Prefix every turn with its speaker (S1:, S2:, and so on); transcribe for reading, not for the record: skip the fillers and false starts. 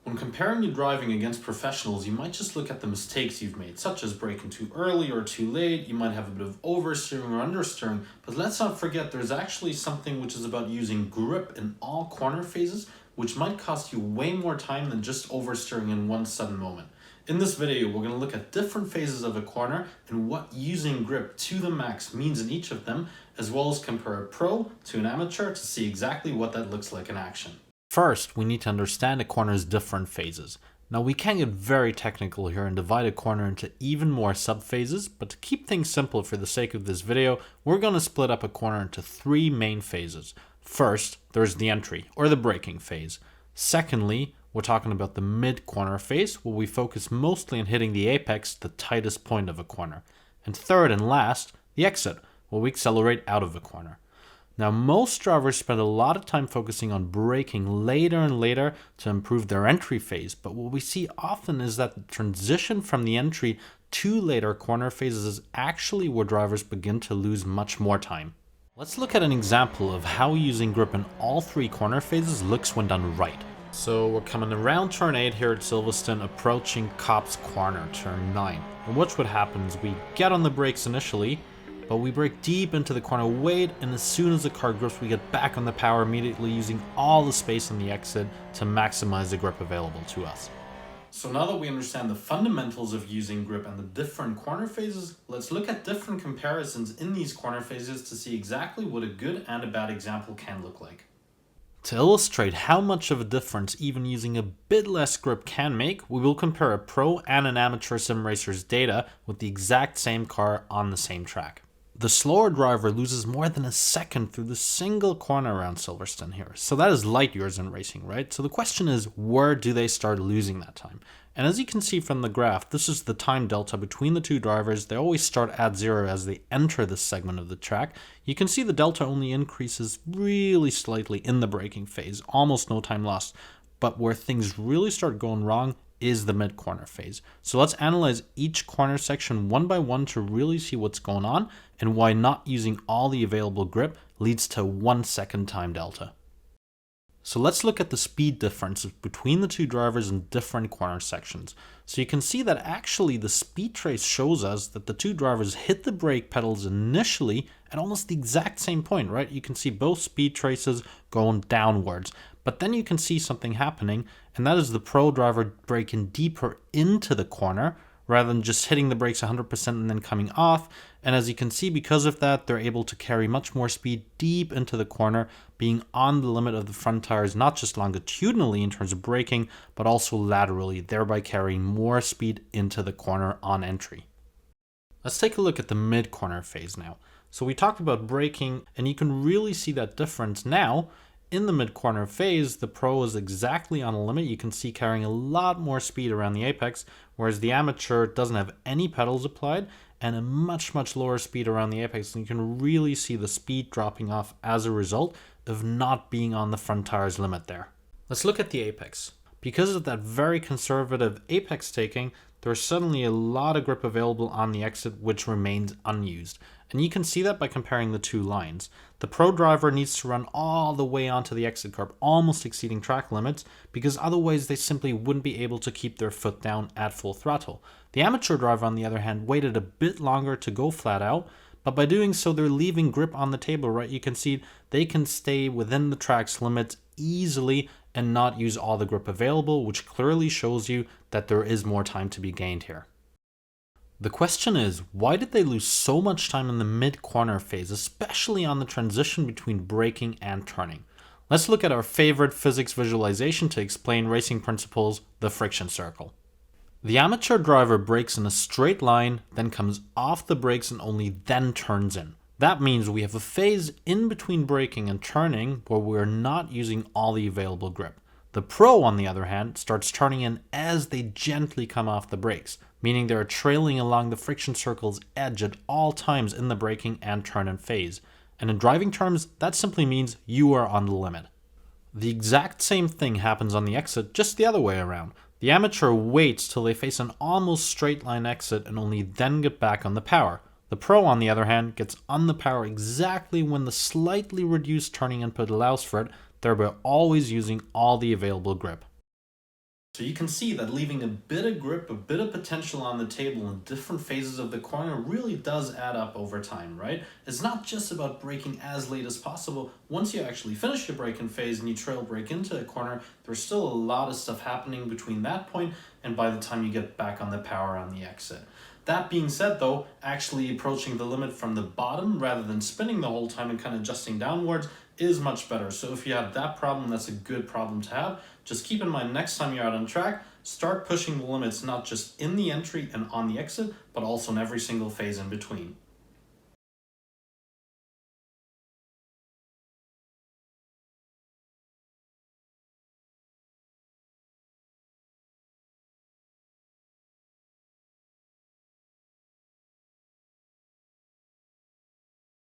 S1: When comparing your driving against professionals, you might just look at the mistakes you've made, such as braking too early or too late. You might have a bit of oversteering or understeering, but let's not forget there's actually something which is about using grip in all corner phases, which might cost you way more time than just oversteering in one sudden moment. In this video, we're going to look at different phases of a corner and what using grip to the max means in each of them, as well as compare a pro to an amateur to see exactly what that looks like in action. First, we need to understand a corner's different phases. Now, we can get very technical here and divide a corner into even more sub-phases, but to keep things simple for the sake of this video, we're going to split up a corner into three main phases. First, there's the entry, or the braking phase. Secondly, we're talking about the mid-corner phase, where we focus mostly on hitting the apex, the tightest point of a corner. And third and last, the exit, where we accelerate out of a corner. Now, most drivers spend a lot of time focusing on braking later and later to improve their entry phase, but what we see often is that the transition from the entry to later corner phases is actually where drivers begin to lose much more time. Let's look at an example of how using grip in all three corner phases looks when done right. So we're coming around turn 8 here at Silverstone, approaching Copse Corner, turn 9. And watch what happens. We get on the brakes initially, but we brake deep into the corner, wait, and as soon as the car grips, we get back on the power immediately, using all the space on the exit to maximize the grip available to us. So now that we understand the fundamentals of using grip and the different corner phases, let's look at different comparisons in these corner phases to see exactly what a good and a bad example can look like. To illustrate how much of a difference even using a bit less grip can make, we will compare a pro and an amateur sim racer's data with the exact same car on the same track. The slower driver loses more than a second through the single corner around Silverstone here. So that is light years in racing, right? So the question is, where do they start losing that time? And as you can see from the graph, this is the time delta between the two drivers. They always start at zero as they enter this segment of the track. You can see the delta only increases really slightly in the braking phase, almost no time lost. But where things really start going wrong is the mid-corner phase. So let's analyze each corner section one by one to really see what's going on and why not using all the available grip leads to 1 second time delta. So let's look at the speed differences between the two drivers in different corner sections. So you can see that actually the speed trace shows us that the two drivers hit the brake pedals initially at almost the exact same point, right? You can see both speed traces going downwards. But then you can see something happening, and that is the pro driver braking deeper into the corner rather than just hitting the brakes 100% and then coming off. And as you can see, because of that, they're able to carry much more speed deep into the corner, being on the limit of the front tires, not just longitudinally in terms of braking, but also laterally, thereby carrying more speed into the corner on entry. Let's take a look at the mid-corner phase now. So we talked about braking, and you can really see that difference now. In the mid-corner phase, the pro is exactly on a limit. You can see carrying a lot more speed around the apex, whereas the amateur doesn't have any pedals applied and a much lower speed around the apex. And you can really see the speed dropping off as a result of not being on the front tire's limit there. Let's look at the apex. Because of that very conservative apex taking, there's suddenly a lot of grip available on the exit, which remains unused. And you can see that by comparing the two lines. The pro driver needs to run all the way onto the exit curb, almost exceeding track limits, because otherwise they simply wouldn't be able to keep their foot down at full throttle. The amateur driver, on the other hand, waited a bit longer to go flat out, but by doing so, they're leaving grip on the table, right? You can see they can stay within the track's limits easily and not use all the grip available, which clearly shows you that there is more time to be gained here. The question is, why did they lose so much time in the mid-corner phase, especially on the transition between braking and turning? Let's look at our favorite physics visualization to explain racing principles, the friction circle. The amateur driver brakes in a straight line, then comes off the brakes and only then turns in. That means we have a phase in between braking and turning where we're not using all the available grip. The pro, on the other hand, starts turning in as they gently come off the brakes, meaning they're trailing along the friction circle's edge at all times in the braking and turn-in phase. And in driving terms, that simply means you are on the limit. The exact same thing happens on the exit, just the other way around. The amateur waits till they face an almost straight line exit and only then get back on the power. The pro, on the other hand, gets on the power exactly when the slightly reduced turning input allows for it, thereby always using all the available grip. So you can see that leaving a bit of grip, a bit of potential on the table in different phases of the corner really does add up over time, right? It's not just about braking as late as possible. Once you actually finish your braking phase and you trail brake into a corner, there's still a lot of stuff happening between that point and by the time you get back on the power on the exit. That being said though, actually approaching the limit from the bottom rather than spinning the whole time and kind of adjusting downwards is much better. So if you have that problem, that's a good problem to have. Just keep in mind next time you're out on track, start pushing the limits not just in the entry and on the exit, but also in every single phase in between.